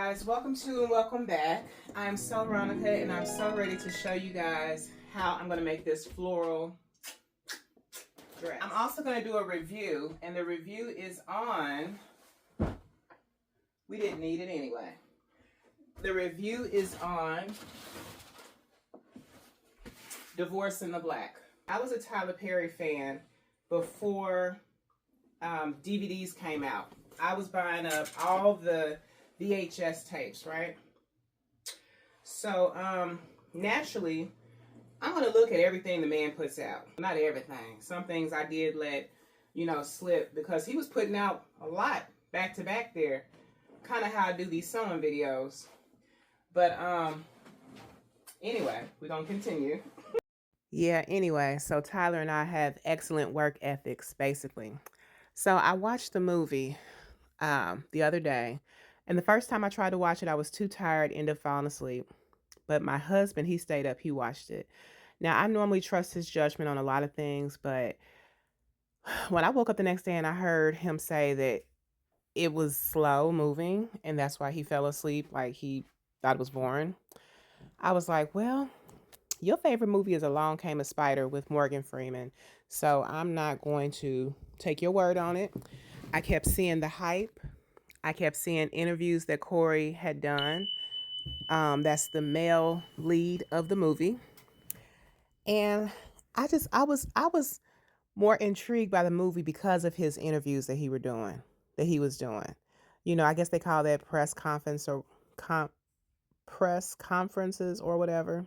guys, welcome to and welcome back. I'm so Veronica and I'm so ready to show you guys how I'm going to make this floral dress. I'm also going to do a review, and the review is on, we didn't need it anyway. The review is on Divorce in the Black. I was a Tyler Perry fan before DVDs came out. I was buying up all the VHS tapes, right? So, naturally, I'm going to look at everything the man puts out. Not everything. Some things I did let, slip because he was putting out a lot back to back there. Kind of how I do these sewing videos. But, anyway, we're going to continue. Yeah, anyway, so Tyler and I have excellent work ethics, basically. So I watched the movie the other day, and the first time I tried to watch it, I was too tired, ended up falling asleep. But my husband, he stayed up, he watched it. Now, I normally trust his judgment on a lot of things, but when I woke up the next day and I heard him say that it was slow moving, and that's why he fell asleep, like he thought it was boring, I was like, well, your favorite movie is Along Came a Spider with Morgan Freeman, so I'm not going to take your word on it. I kept seeing the hype. I kept seeing interviews that Corey had done. That's the male lead of the movie. And I was more intrigued by the movie because of his interviews that he was doing. I guess they call that press conference or press conferences or whatever.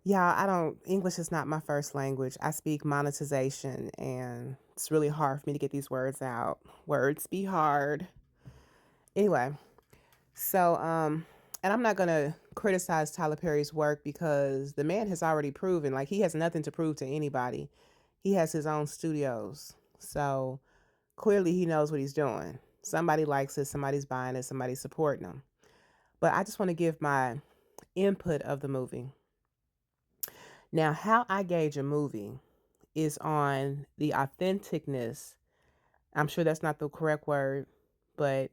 Yeah, English is not my first language. I speak monetization, and it's really hard for me to get these words out. Words be hard. Anyway, so, and I'm not going to criticize Tyler Perry's work because the man has already proven, like, he has nothing to prove to anybody. He has his own studios. So clearly he knows what he's doing. Somebody likes it, somebody's buying it, somebody's supporting him. But I just want to give my input of the movie. Now, how I gauge a movie is on the authenticness. I'm sure that's not the correct word, but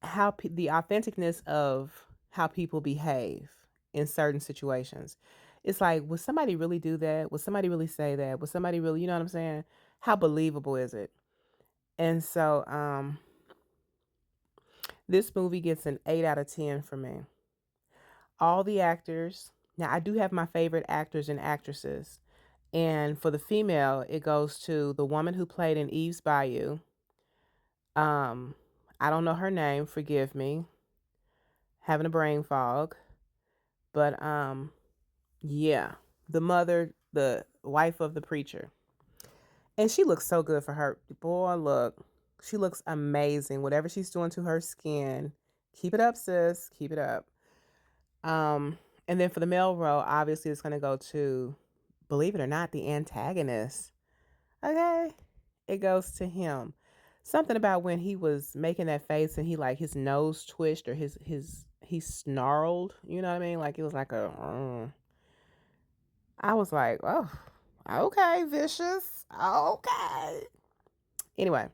the authenticness of how people behave in certain situations. It's like, would somebody really do that? Would somebody really say that? Would somebody really, you know what I'm saying? How believable is it? And so, this movie gets an 8 out of 10 for me. All the actors. Now, I do have my favorite actors and actresses. And for the female, it goes to the woman who played in Eve's Bayou. I don't know her name, forgive me. Having a brain fog. But yeah, the mother, the wife of the preacher. And she looks so good for her. Boy, look. She looks amazing. Whatever she's doing to her skin, keep it up, sis. Keep it up. And then for the male role, obviously it's gonna go to, believe it or not, the antagonist. Okay. It goes to him. Something about when he was making that face and his nose twitched or he snarled, you know what I mean? Like it was like I was like, oh, okay, vicious. Okay. Anyway,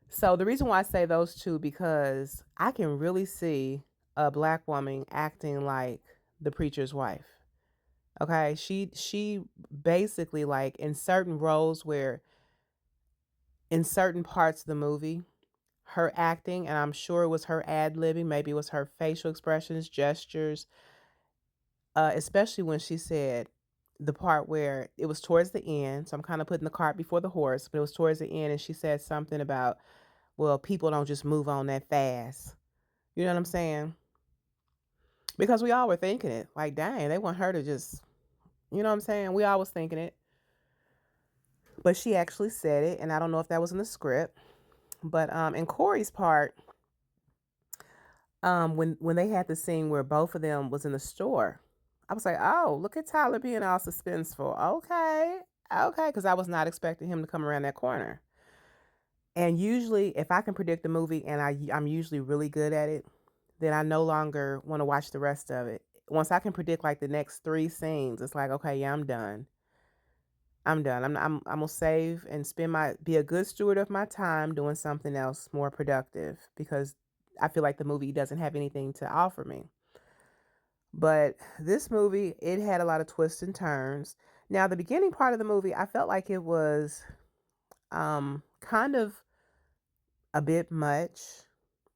so the reason why I say those two, because I can really see a black woman acting like the preacher's wife. Okay. She basically, like, in certain roles where in certain parts of the movie, her acting, and I'm sure it was her ad-libbing, maybe it was her facial expressions, gestures, especially when she said the part where it was towards the end. So I'm kind of putting the cart before the horse, but it was towards the end, and she said something about, well, people don't just move on that fast. You know what I'm saying? Because we all were thinking it. Like, dang, they want her to just, you know what I'm saying? We all was thinking it. But she actually said it, and I don't know if that was in the script. But in Corey's part, when they had the scene where both of them was in the store, I was like, oh, look at Tyler being all suspenseful. Okay, okay, because I was not expecting him to come around that corner. And usually, if I can predict the movie, and I'm usually really good at it, then I no longer want to watch the rest of it. Once I can predict like the next 3 scenes, it's like, okay, yeah, I'm done. I'm done. I'm gonna save and be a good steward of my time doing something else more productive, because I feel like the movie doesn't have anything to offer me. But this movie, it had a lot of twists and turns. Now, the beginning part of the movie, I felt like it was kind of a bit much.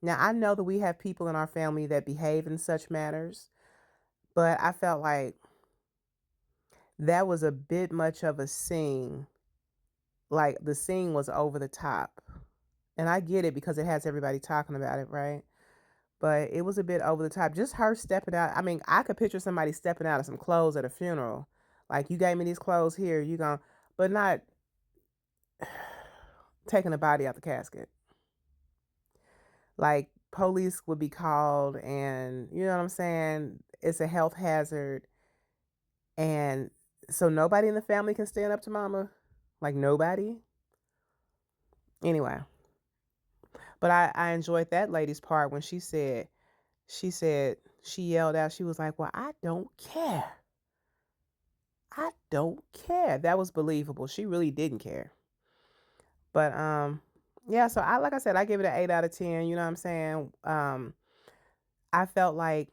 Now, I know that we have people in our family that behave in such matters, but I felt like that was a bit much of a scene. Like the scene was over the top. And I get it because it has everybody talking about it, right? But it was a bit over the top. Just her stepping out. I mean, I could picture somebody stepping out of some clothes at a funeral. Like, you gave me these clothes here, you going, but not taking the body out the casket. Like, police would be called, and you know what I'm saying? It's a health hazard. And so nobody in the family can stand up to mama. Like, nobody. Anyway, but I enjoyed that lady's part when she yelled out, she was like, well, I don't care. I don't care. That was believable. She really didn't care. But yeah, so like I said, I give it an 8 out of 10, you know what I'm saying? I felt like,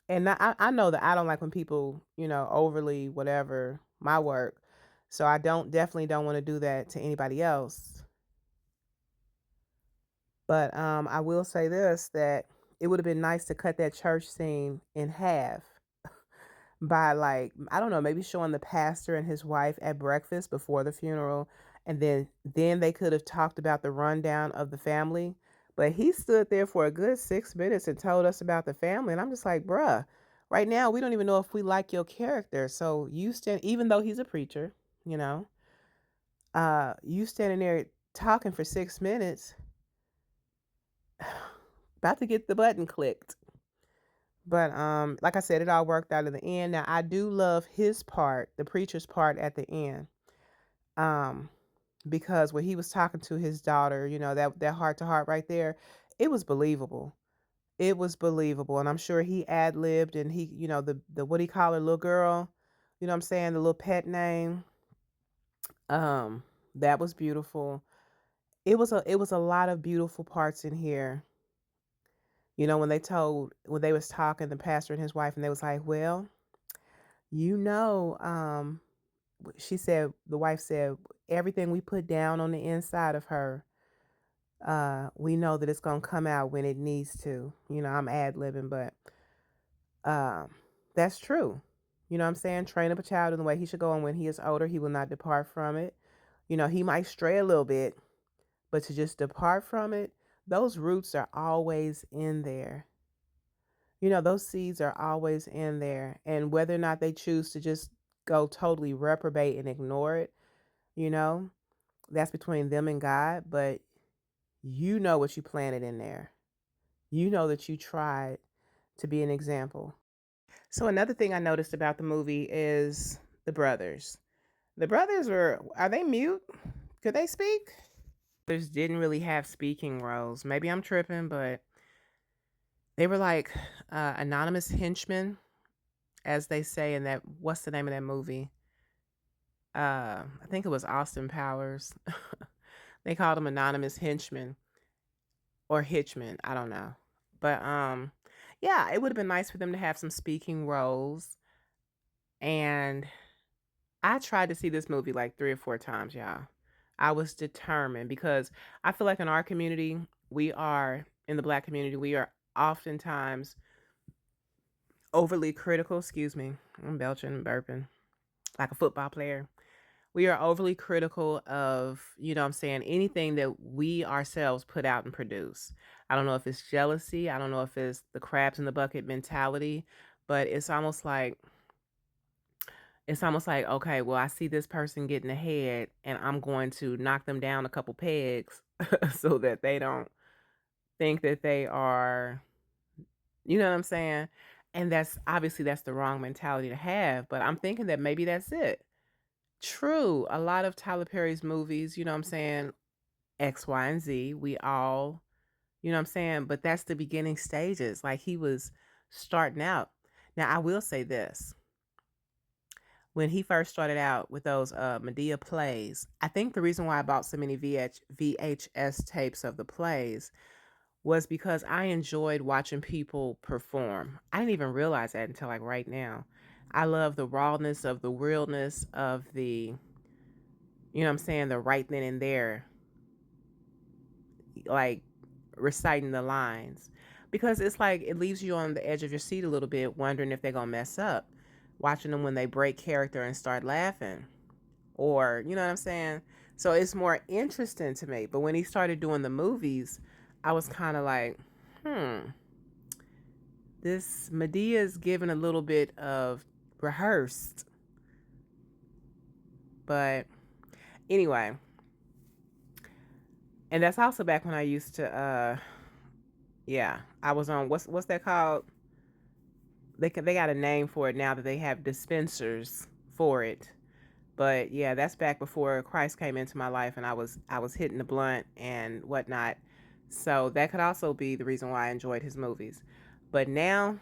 and I know that I don't like when people, overly whatever my work. So I definitely don't want to do that to anybody else. But I will say this, that it would have been nice to cut that church scene in half by, like, I don't know, maybe showing the pastor and his wife at breakfast before the funeral, and then they could have talked about the rundown of the family. But he stood there for a good 6 minutes and told us about the family, and I'm just like, bruh, right now we don't even know if we like your character. So you stand, even though he's a preacher, you know, you standing there talking for 6 minutes, about to get the button clicked. But like I said, it all worked out in the end. Now I do love his part, the preacher's part at the end. Um, because when he was talking to his daughter, that heart to heart right there, it was believable. It was believable. And I'm sure he ad-libbed, and he, the what do you call her, little girl? You know what I'm saying? The little pet name. Um, that was beautiful. It was a lot of beautiful parts in here. When they was talking, the pastor and his wife, and they was like, well, you know, the wife said, everything we put down on the inside of her, we know that it's going to come out when it needs to. I'm ad-libbing, but um, that's true. You know what I'm saying? Train up a child in the way he should go, and when he is older, he will not depart from it. He might stray a little bit, but to just depart from it, those roots are always in there. Those seeds are always in there. And whether or not they choose to just go totally reprobate and ignore it, you know, that's between them and God. But you know what you planted in there. You know that you tried to be an example. So another thing I noticed about the movie is the brothers. The brothers are they mute? Could they speak? Brothers didn't really have speaking roles. Maybe I'm tripping, but they were like anonymous henchmen, as they say in that, what's the name of that movie? I think it was Austin Powers. They called them anonymous henchmen or hitchmen. I don't know. But yeah, it would have been nice for them to have some speaking roles. And I tried to see this movie like 3 or 4 times, y'all. I was determined because I feel like in our community, in the Black community, we are oftentimes overly critical. Excuse me, I'm belching and burping like a football player. We are overly critical of, what I'm saying, anything that we ourselves put out and produce. I don't know if it's jealousy. I don't know if it's the crabs in the bucket mentality, but it's almost like, okay, well, I see this person getting ahead, and I'm going to knock them down a couple pegs so that they don't think that they are, you know what I'm saying? And that's the wrong mentality to have, but I'm thinking that maybe that's it. True, a lot of Tyler Perry's movies, you know what I'm saying, X, Y, and Z, we all, you know what I'm saying, but that's the beginning stages. Like, he was starting out. Now, I will say this. When he first started out with those Medea plays, I think the reason why I bought so many VHS tapes of the plays was because I enjoyed watching people perform. I didn't even realize that until like right now. I love the rawness of the realness of the, you know what I'm saying, the right then and there, like reciting the lines. Because it's like it leaves you on the edge of your seat a little bit, wondering if they're gonna mess up. Watching them when they break character and start laughing. Or, you know what I'm saying? So it's more interesting to me. But when he started doing the movies, I was kind of like, this Medea is giving a little bit of rehearsed. But anyway, and that's also back when I used to yeah, I was on what's that called? They got a name for it now that they have dispensers for it. But yeah, that's back before Christ came into my life and I was hitting the blunt and whatnot. So that could also be the reason why I enjoyed his movies. But now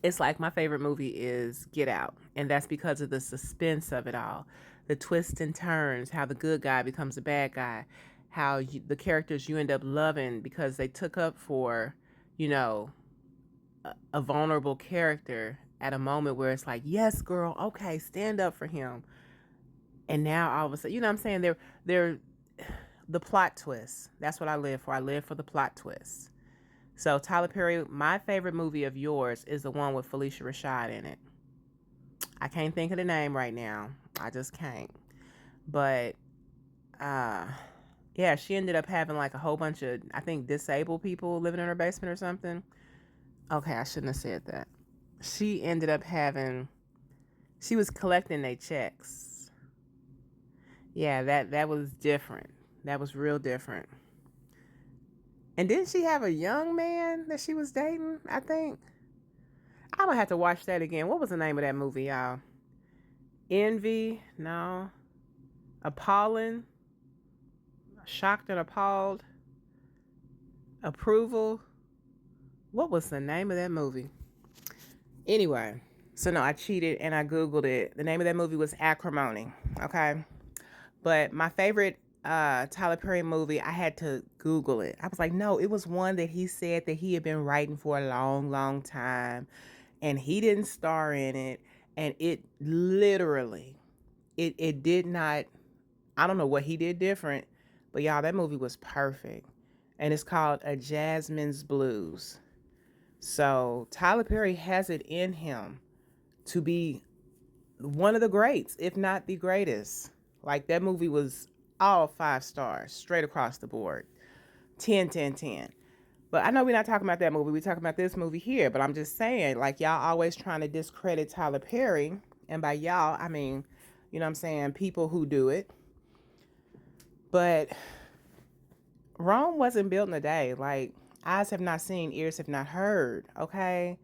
it's like my favorite movie is Get Out. And that's because of the suspense of it all. The twists and turns, how the good guy becomes a bad guy, how the characters you end up loving because they took up for, you know, a vulnerable character at a moment where it's like, yes, girl, okay, stand up for him. And now all of a sudden, you know what I'm saying? They're the plot twist. That's what I live for. I live for the plot twist. So Tyler Perry, my favorite movie of yours is the one with Felicia Rashad in it. I can't think of the name right now. I just can't. But yeah, she ended up having like a whole bunch of, I think, disabled people living in her basement or something. Okay, I shouldn't have said that. She ended up having, she was collecting their checks. Yeah, that was different. That was real different. And didn't she have a young man that she was dating, I think? I'm gonna have to watch that again. What was the name of that movie, y'all? Envy? No. Appalling? Shocked and appalled? Approval? What was the name of that movie? Anyway, so no, I cheated and I Googled it. The name of that movie was Acrimony. Okay. But my favorite Tyler Perry movie, I had to Google it. I was like, no, it was one that he said that he had been writing for a long, long time. And he didn't star in it. And it literally, it did not, I don't know what he did different. But y'all, that movie was perfect. And it's called A Jasmine's Blues. So Tyler Perry has it in him to be one of the greats, if not the greatest. Like that movie was all 5 stars, straight across the board. 10, 10, 10. But I know we're not talking about that movie. We're talking about this movie here. But I'm just saying, like, y'all always trying to discredit Tyler Perry. And by y'all, I mean, you know what I'm saying, people who do it. But Rome wasn't built in a day. Like, eyes have not seen, ears have not heard, okay?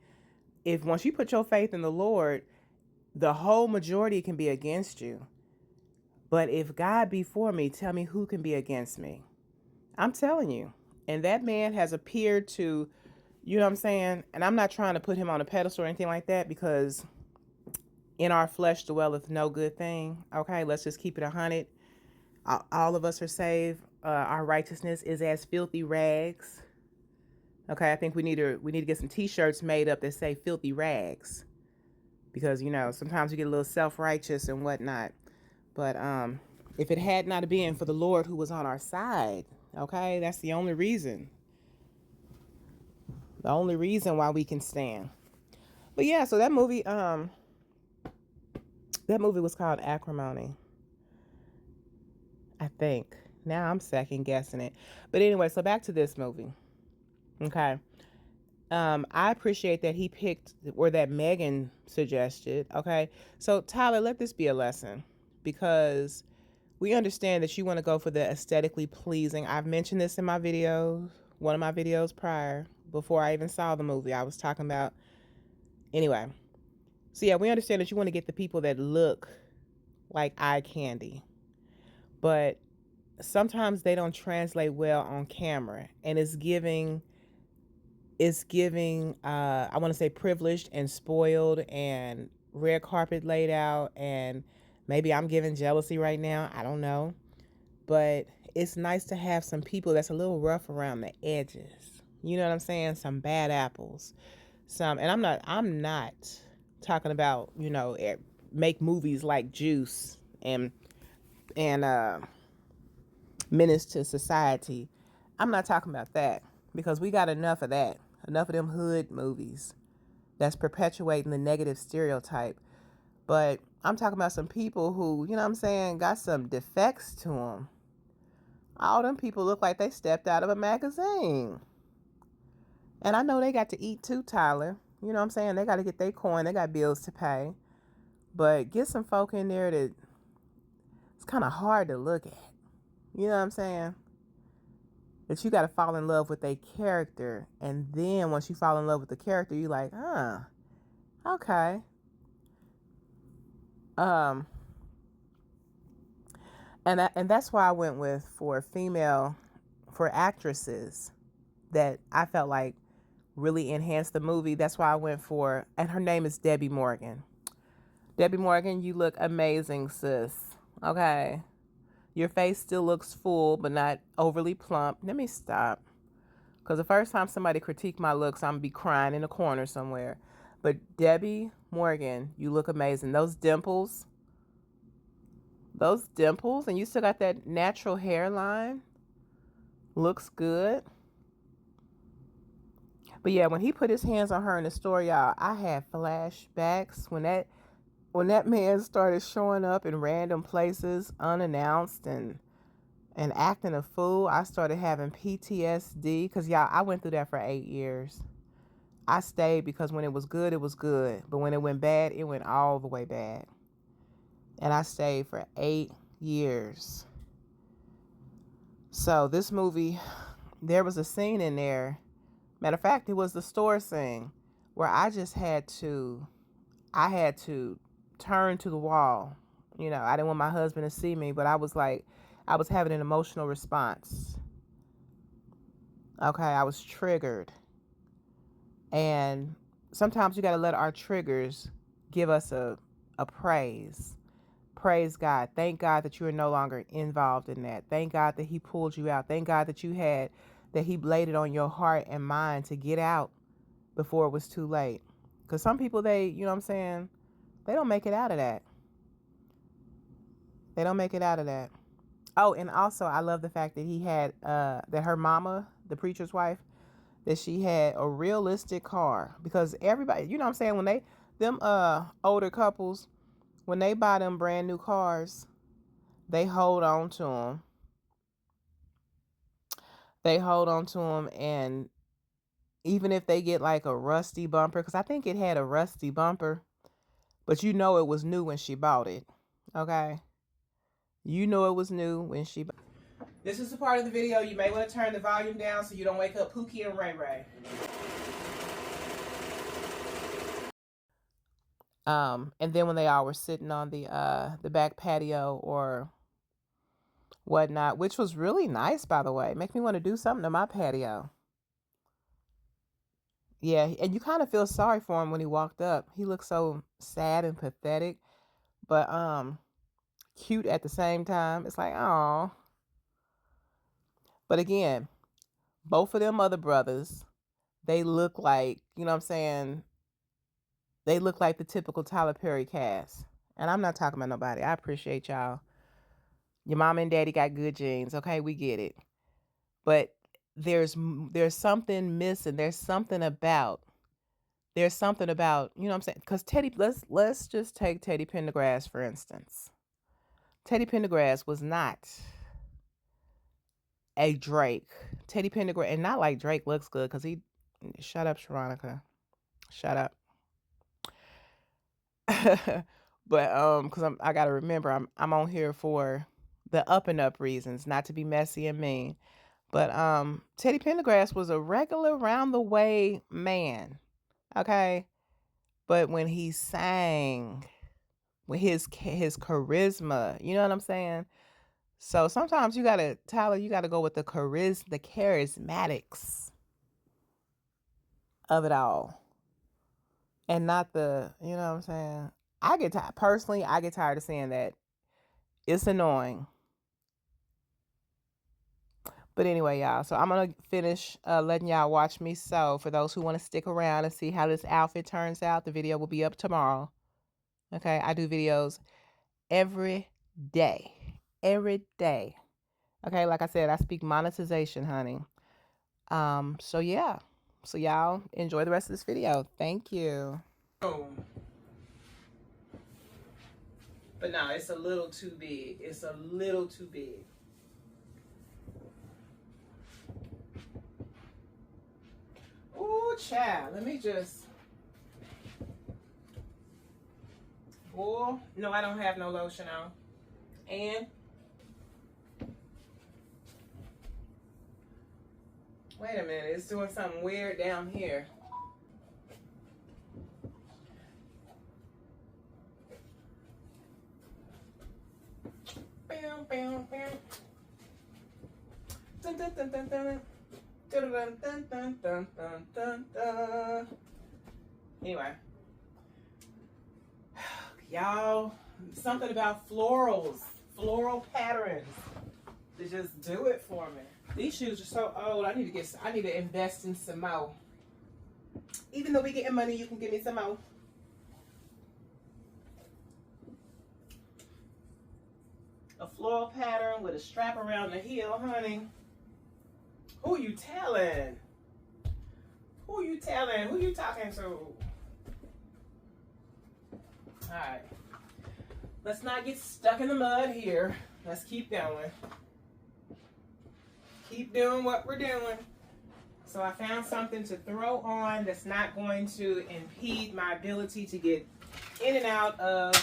If once you put your faith in the Lord, the whole majority can be against you. But if God be for me, tell me who can be against me. I'm telling you. And that man has appeared to, you know what I'm saying? And I'm not trying to put him on a pedestal or anything like that because in our flesh dwelleth no good thing. Okay, let's just keep it 100. All of us are saved. Our righteousness is as filthy rags. Okay, I think we need to get some t-shirts made up that say filthy rags. Because, you know, sometimes we get a little self-righteous and whatnot. But if it had not been for the Lord who was on our side, okay, that's the only reason. The only reason why we can stand. But yeah, so that movie was called Acrimony. I think. Now I'm second guessing it. But anyway, so back to this movie. Okay. I appreciate that he picked, or that Megan suggested. Okay. So Tyler, let this be a lesson. Because we understand that you want to go for the aesthetically pleasing. I've mentioned this in my videos, one of my videos prior, before I even saw the movie. I was talking about, anyway. So yeah, we understand that you want to get the people that look like eye candy. But sometimes they don't translate well on camera. And it's giving, I want to say privileged and spoiled and red carpet laid out, and maybe I'm giving jealousy right now. I don't know. But it's nice to have some people that's a little rough around the edges. You know what I'm saying? Some bad apples. And I'm not talking about, make movies like Juice and Menace to Society. I'm not talking about that because we got enough of that. Enough of them hood movies that's perpetuating the negative stereotype. But I'm talking about some people who, you know what I'm saying, got some defects to them. All them people look like they stepped out of a magazine. And I know they got to eat too, Tyler. You know what I'm saying? They got to get their coin. They got bills to pay. But get some folk in there that it's kind of hard to look at. You know what I'm saying? That you got to fall in love with a character. And then once you fall in love with the character, you're like, okay. And that's why I went with for actresses that I felt like really enhanced the movie. That's why I went for, and her name is Debbie Morgan. Debbie Morgan, you look amazing, sis. Okay. Your face still looks full, but not overly plump. Let me stop. Because the first time somebody critique my looks, I'm going to be crying in a corner somewhere. But Debbie Morgan, you look amazing. Those dimples, and you still got that natural hairline. Looks good. But yeah, when he put his hands on her in the story, y'all, I had flashbacks when that man started showing up in random places unannounced and acting a fool. I started having PTSD because, y'all, I went through that for 8 years. I stayed because when it was good, it was good. But when it went bad, it went all the way bad. And I stayed for 8 years. So this movie, there was a scene in there. Matter of fact, it was the store scene where I had to turn to the wall. You know, I didn't want my husband to see me, but I was having an emotional response. Okay, I was triggered. And sometimes you got to let our triggers give us a praise. Praise God. Thank God that you are no longer involved in that. Thank God that he pulled you out. Thank God that he laid it on your heart and mind to get out before it was too late. Because some people, you know what I'm saying, they don't make it out of that. They don't make it out of that. Oh, and also I love the fact that he had, that her mama, the preacher's wife, that she had a realistic car. Because everybody, you know what I'm saying, when them older couples, when they buy them brand new cars, they hold on to them. And even if they get like a rusty bumper, because I think it had a rusty bumper, but you know it was new when she bought it. Okay? You know it was new when she bought it. This is the part of the video you may want to turn the volume down so you don't wake up Pookie and Ray Ray. And then when they all were sitting on the back patio or whatnot, which was really nice, by the way. Make me want to do something to my patio. Yeah, and you kind of feel sorry for him when he walked up. He looked so sad and pathetic, but cute at the same time. It's like, oh. But again, both of them other brothers, they look like, you know what I'm saying, they look like the typical Tyler Perry cast. And I'm not talking about nobody. I appreciate y'all. Your mom and daddy got good genes. Okay, we get it. But there's something missing. There's something about, you know what I'm saying? Because let's just take Teddy Pendergrass, for instance. Teddy Pendergrass was not a Drake. Teddy Pendergrass, and not like Drake looks good because shut up, Sharonica. Shut up. But because I gotta remember I'm on here for the up and up reasons, not to be messy and mean. But Teddy Pendergrass was a regular round the way man. Okay. But when he sang with his charisma, you know what I'm saying? So sometimes Tyler, you gotta go with the charismatics of it all. And not you know what I'm saying? I get tired of saying that. It's annoying. But anyway, y'all, so I'm going to finish letting y'all watch me sew. For those who want to stick around and see how this outfit turns out, the video will be up tomorrow. Okay, I do videos every day. Every day. Okay, like I said, I speak monetization, honey. So yeah. So y'all enjoy the rest of this video. Thank you. Boom. But no, it's a little too big. It's a little too big. Ooh, child. Let me just... Oh, no, I don't have no lotion on. And... wait a minute. It's doing something weird down here. Bam, bam, bam. Dun, dun, dun, dun, dun. Dun, dun, dun, dun, dun, dun, dun, dun. Anyway, y'all, something about florals, floral patterns to just do it for me. These shoes are so old. I need to invest in some more. Even though we getting money, you can give me some more. A floral pattern with a strap around the heel, honey. Who you telling? Who you telling? Who you talking to? Alright. Let's not get stuck in the mud here. Let's keep going. Keep doing what we're doing. So I found something to throw on that's not going to impede my ability to get in and out of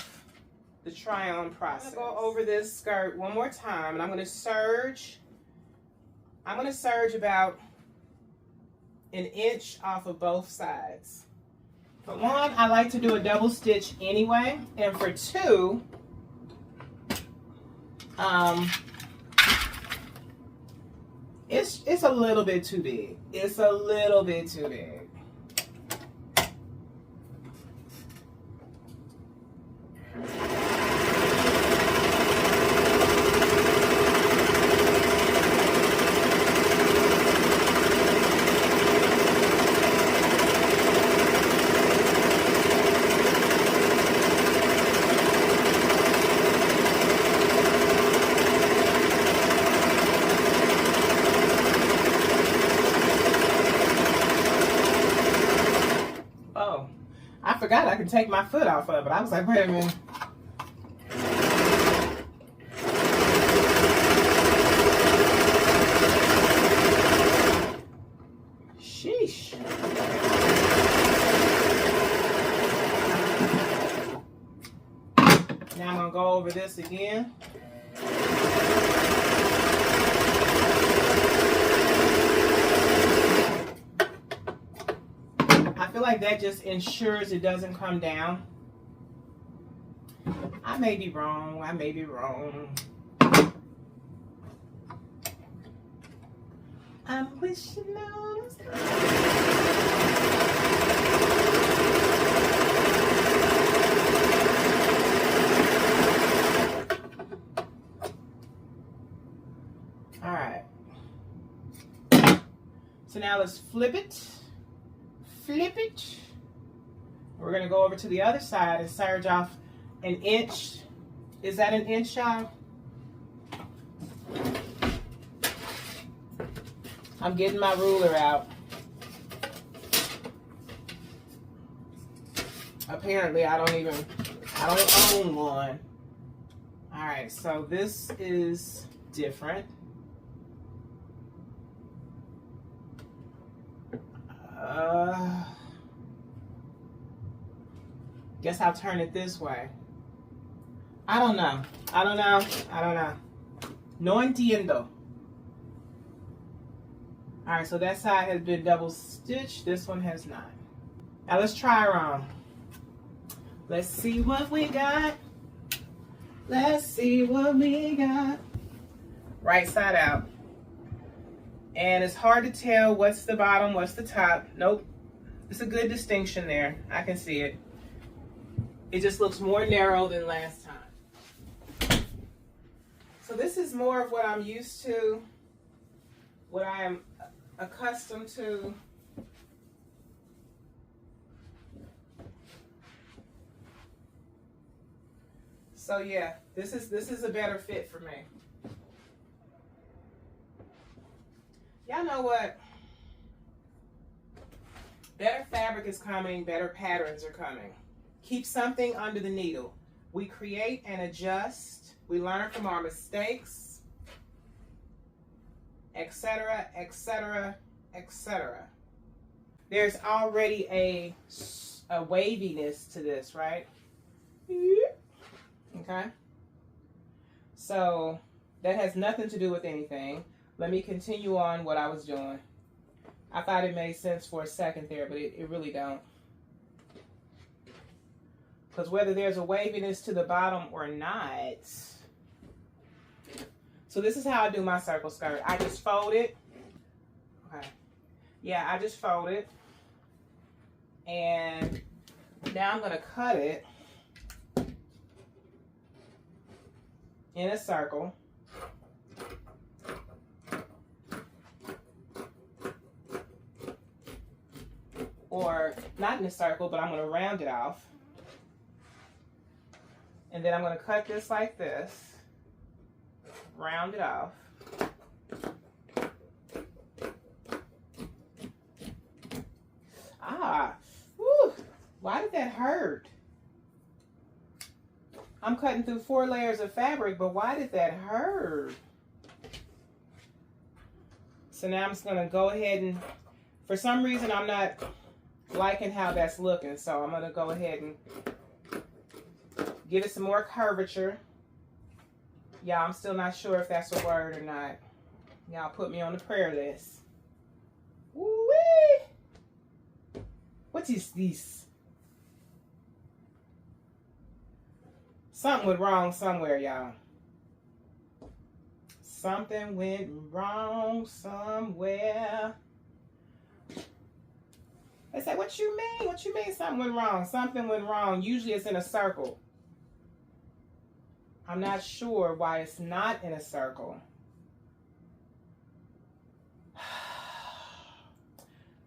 the try-on process. I'm going to go over this skirt one more time, and I'm going to serge. I'm going to serge about an inch off of both sides. For one, I like to do a double stitch anyway, and for two, it's a little bit too big. It's a little bit too big. I forgot I could take my foot off of it. I was like, wait a minute. Sheesh. Now I'm going to go over this again. I feel like that just ensures it doesn't come down. I may be wrong. I may be wrong. I'm wishing on a star. All right. So now let's flip it. Flip it. We're going to go over to the other side and serge off an inch. Is that an inch, y'all? I'm getting my ruler out. Apparently, I don't own one. All right, so this is different. Guess I'll turn it this way. I don't know. No entiendo. Alright, so that side has been double stitched. This one has not. Now let's try her on. Let's see what we got. Let's see what we got. Right side out. And it's hard to tell what's the bottom, what's the top. Nope. It's a good distinction there. I can see it. It just looks more narrow than last time. So this is more of what I'm used to. what I am accustomed to. So yeah, this is a better fit for me. Y'all know what? Better fabric is coming, better patterns are coming. Keep something under the needle. We create and adjust. We learn from our mistakes, etc., etc., etc. There's already a waviness to this, right? Okay? So that has nothing to do with anything. Let me continue on what I was doing. I thought it made sense for a second there, but it really don't. Because whether there's a waviness to the bottom or not. So this is how I do my circle skirt. I just fold it. Okay. Yeah, I just fold it. And now I'm going to cut it in a circle. Or not in a circle, but I'm going to round it off. And then I'm going to cut this like this. Round it off. Ah, whew, why did that hurt? I'm cutting through 4 layers of fabric, but why did that hurt? So now I'm just going to go ahead and, for some reason I'm not liking how that's looking, so I'm going to go ahead and give it some more curvature. Y'all, I'm still not sure if that's a word or not. Y'all put me on the prayer list. Woo-wee! What is this? Something went wrong somewhere, y'all. Something went wrong somewhere. They say, what you mean? What you mean something went wrong? Something went wrong. Usually it's in a circle. I'm not sure why it's not in a circle.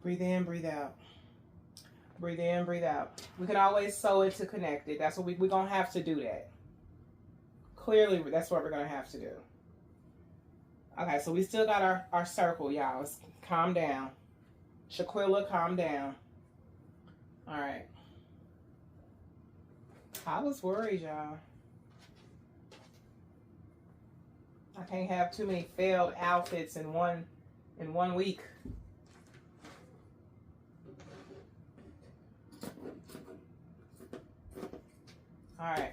Breathe in, breathe out. Breathe in, breathe out. We can always sew it to connect it. That's what we're going to have to do that. Clearly, that's what we're going to have to do. Okay, so we still got our circle, y'all. Calm down. Shaquilla, calm down. All right. I was worried, y'all. I can't have too many failed outfits in one week. All right.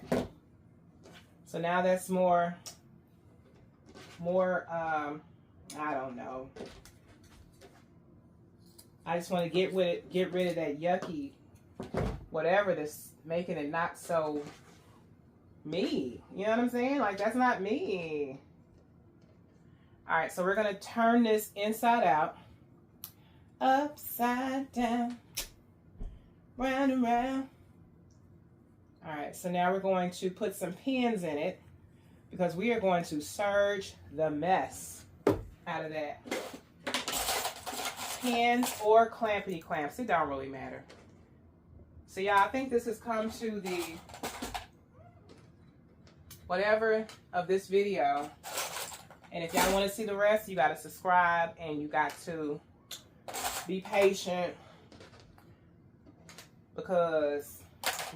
So now that's more I don't know. I just want to get rid of that yucky whatever that's making it not so me. You know what I'm saying? Like, that's not me. All right, so we're going to turn this inside out, upside down, round and round. All right, so now we're going to put some pins in it because we are going to serge the mess out of that. Pins or clampity clamps, it don't really matter. So yeah, I think this has come to the whatever of this video. And if y'all want to see the rest, you got to subscribe and you got to be patient because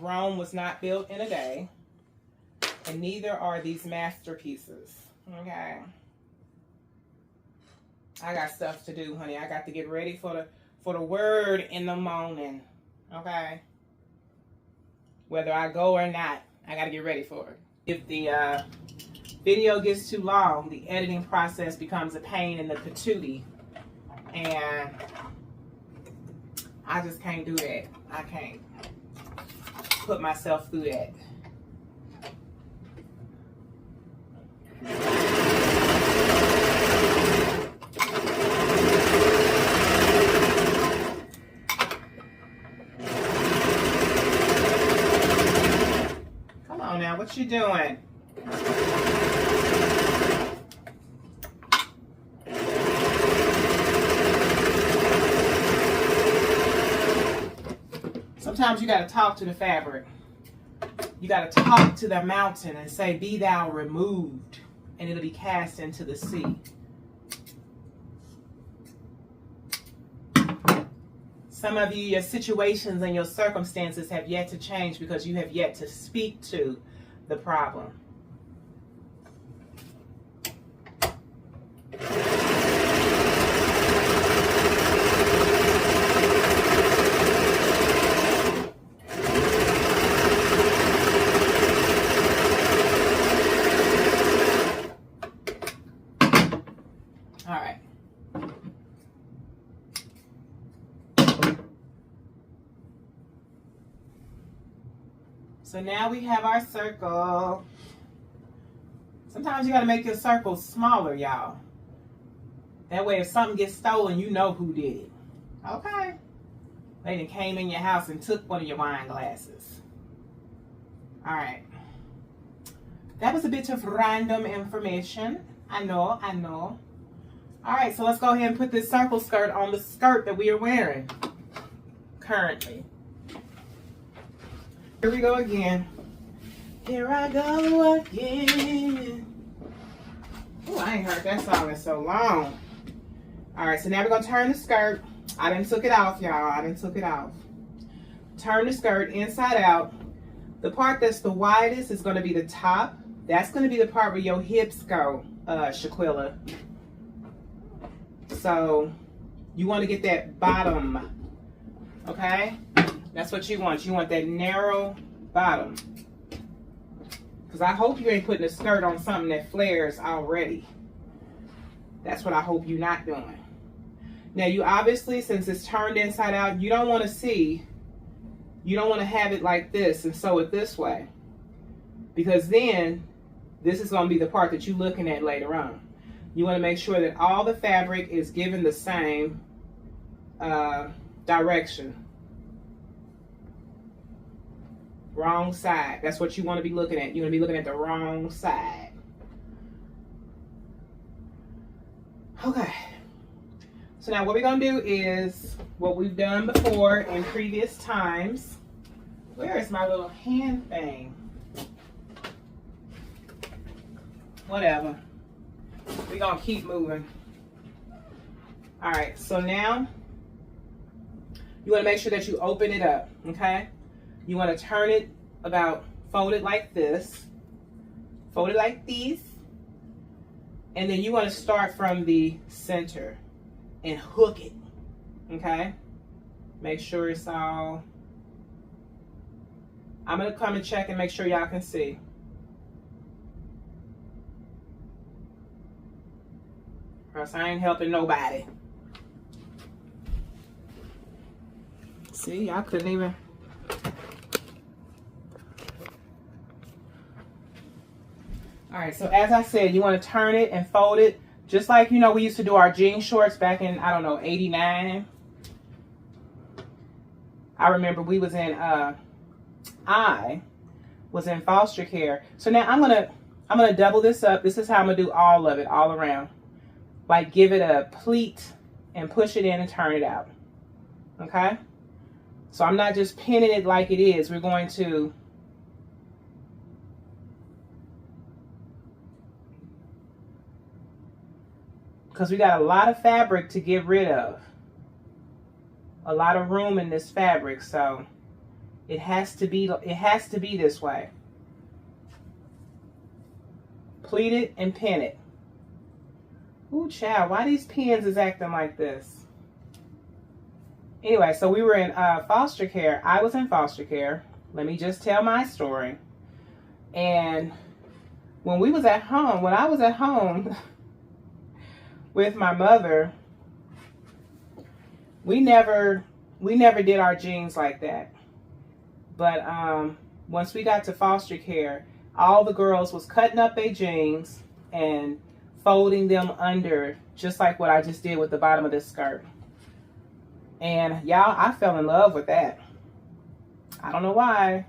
Rome was not built in a day, and neither are these masterpieces. Okay, I got stuff to do, honey. I got to get ready for the word in the morning. Okay, whether I go or not, I got to get ready for it. If the video gets too long, the editing process becomes a pain in the patootie, and I just can't do that. I can't put myself through that. Come on now, what you doing? Sometimes you got to talk to the fabric. You got to talk to the mountain and say, be thou removed, and it'll be cast into the sea. Some of you, your situations and your circumstances have yet to change because you have yet to speak to the problem. All right. So now we have our circle. Sometimes you got to make your circle smaller, y'all. That way if something gets stolen, you know who did it. Okay. They done came in your house and took one of your wine glasses. All right. That was a bit of random information. I know. All right, so let's go ahead and put this circle skirt on the skirt that we are wearing currently. Here we go again. Here I go again. Oh, I ain't heard that song in so long. All right, so now we're going to turn the skirt. I done took it off, y'all. I done took it off. Turn the skirt inside out. The part that's the widest is going to be the top. That's going to be the part where your hips go, Shaquilla. So you want to get that bottom, okay? That's what you want. You want that narrow bottom. Because I hope you ain't putting a skirt on something that flares already. That's what I hope you're not doing. Now you obviously, since it's turned inside out, you don't want to see, you don't want to have it like this and sew it this way. Because then this is going to be the part that you're looking at later on. You want to make sure that all the fabric is given the same direction. Wrong side. That's what you want to be looking at. You want to be looking at the wrong side. Okay. So now what we're going to do is what we've done before in previous times. Where is my little hand thing? Whatever. We're going to keep moving. All right, so now you want to make sure that you open it up, okay? You want to turn it about, fold it like this. Fold it like this. And then you want to start from the center and hook it, okay? Make sure it's all. I'm going to come and check and make sure y'all can see. Cause I ain't helping nobody. See, y'all couldn't even. All right, so as I said, you want to turn it and fold it just like, you know, we used to do our jean shorts back in, I don't know, 89. I remember we was in, I was in foster care. So now I'm gonna double this up. This is how I'm gonna do all of it, all around. Like give it a pleat and push it in and turn it out. Okay? So I'm not just pinning it like it is. We're going to because we got a lot of fabric to get rid of. A lot of room in this fabric, so it has to be this way. Pleat it and pin it. Ooh, child, why these pins is acting like this? Anyway, so we were in foster care. I was in foster care. Let me just tell my story. And when I was at home with my mother, we never did our jeans like that. But once we got to foster care, all the girls was cutting up their jeans and folding them under, just like what I just did with the bottom of this skirt. And y'all, I fell in love with that. I don't know why.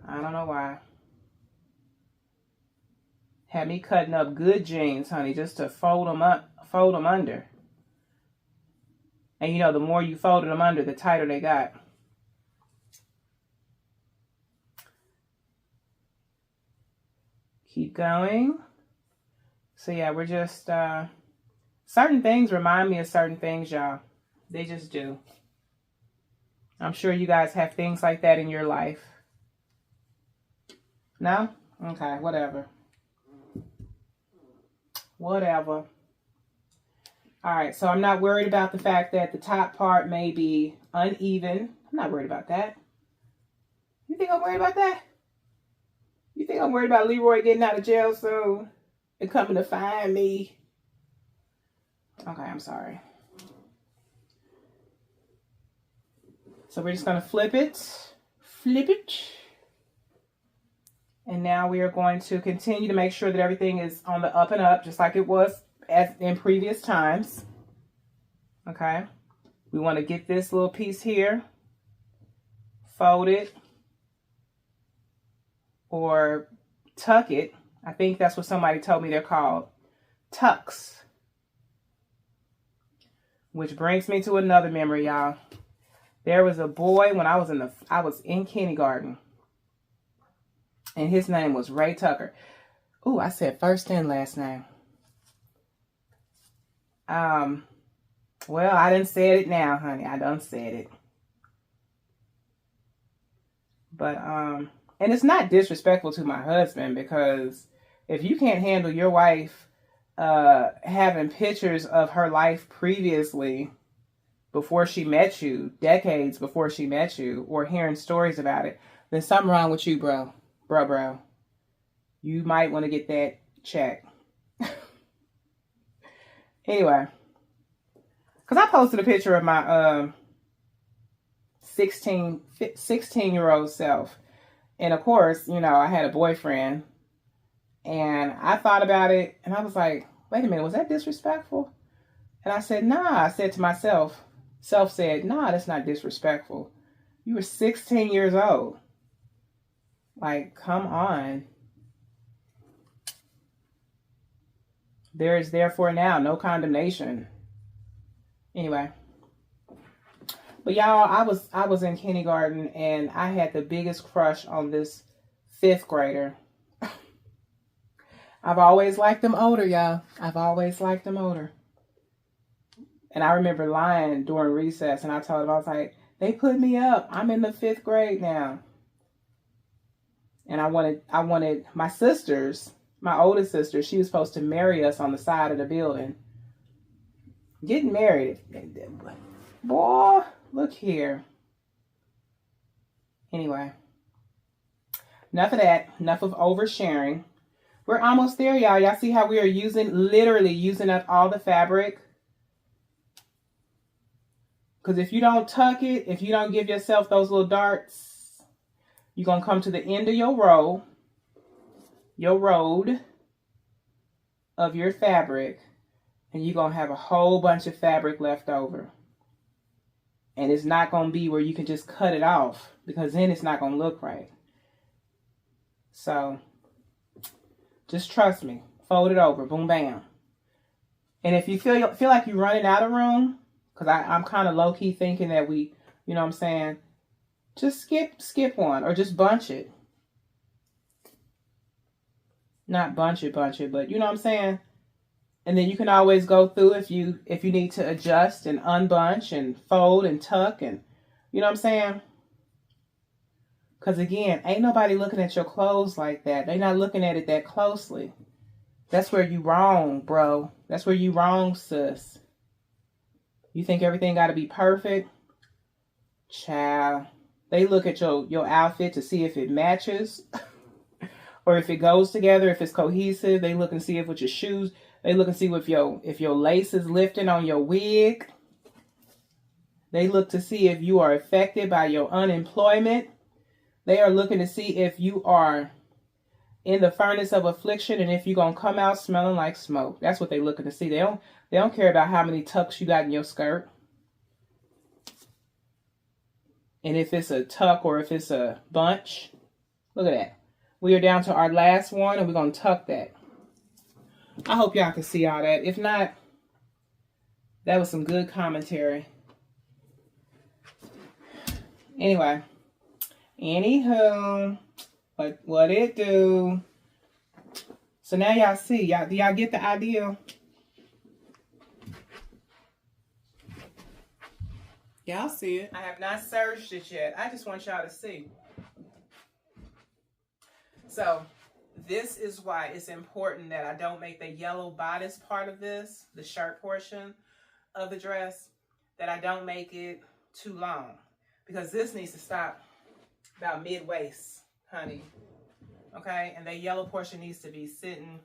I don't know why. Had me cutting up good jeans, honey, just to fold them up, fold them under. And you know, the more you folded them under, the tighter they got. Keep going. So yeah, we're just, certain things remind me of certain things, y'all. They just do. I'm sure you guys have things like that in your life. No? Okay, whatever. Whatever. All right, so I'm not worried about the fact that the top part may be uneven. I'm not worried about that. You think I'm worried about that? You think I'm worried about Leroy getting out of jail soon and coming to find me? Okay, I'm sorry. So we're just going to flip it. Flip it. And now we are going to continue to make sure that everything is on the up and up, just like it was as in previous times. Okay. We want to get this little piece here, fold it, or tuck it. I think that's what somebody told me they're called. Tucks. Which brings me to another memory, y'all. There was a boy when I was in kindergarten. And his name was Ray Tucker. Ooh, I said first and last name. Well, I done said it now, honey. I done said it. But, and it's not disrespectful to my husband, because if you can't handle your wife having pictures of her life previously before she met you, decades before she met you, or hearing stories about it, then something wrong with you, bro. Bro. You might want to get that checked. Anyway. Because I posted a picture of my 16-year-old self. And of course, you know, I had a boyfriend. And I thought about it. And I was like, wait a minute, was that disrespectful? And I said, nah. I said to myself, self said, nah, that's not disrespectful. You were 16 years old. Like, come on. There is therefore now no condemnation. Anyway. But y'all, I was in kindergarten and I had the biggest crush on this 5th grader. I've always liked them older, y'all. I've always liked them older. And I remember lying during recess, and I told him, I was like, they put me up. I'm in the 5th grade now. And I wanted my sisters, my oldest sister, she was supposed to marry us on the side of the building. Getting married. Boy, look here. Anyway. Enough of that. Enough of oversharing. We're almost there, y'all. Y'all see how we are literally using up all the fabric? Because if you don't tuck it, if you don't give yourself those little darts, you're going to come to the end of your road of your fabric, and you're going to have a whole bunch of fabric left over. And it's not going to be where you can just cut it off, because then it's not going to look right. So, just trust me. Fold it over. Boom, bam. And if you feel like you're running out of room, because I'm kind of low-key thinking that we, you know what I'm saying, just skip one, or just bunch it. Not bunch it, but you know what I'm saying? And then you can always go through if you need to adjust and unbunch and fold and tuck, and you know what I'm saying? Because again, ain't nobody looking at your clothes like that. They not looking at it that closely. That's where you wrong, bro. That's where you wrong, sis. You think everything got to be perfect? Child. They look at your outfit to see if it matches or if it goes together, if it's cohesive. They look and see if with your shoes, they look and see if your lace is lifting on your wig. They look to see if you are affected by your unemployment. They are looking to see if you are in the furnace of affliction and if you're going to come out smelling like smoke. That's what they're looking to see. They don't care about how many tucks you got in your skirt. And if it's a tuck or if it's a bunch. Look at that. We are down to our last one, and we're going to tuck that. I hope y'all can see all that. If not, that was some good commentary. Anyway, anywho, what it do? So now y'all see, do y'all get the idea? Y'all see it. I have not serged it yet. I just want y'all to see. So this is why it's important that I don't make the yellow bodice part of this, the shirt portion of the dress, that I don't make it too long. Because this needs to stop about mid-waist, honey. Okay? And the yellow portion needs to be sitting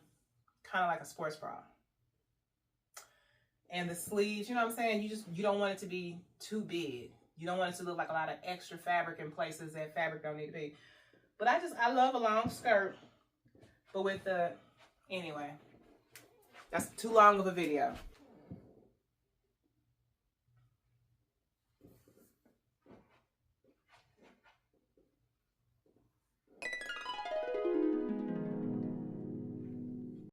kind of like a sports bra. And the sleeves, you know what I'm saying? You don't want it to be too big. You don't want it to look like a lot of extra fabric in places that fabric don't need to be. But I love a long skirt. But with anyway, that's too long of a video.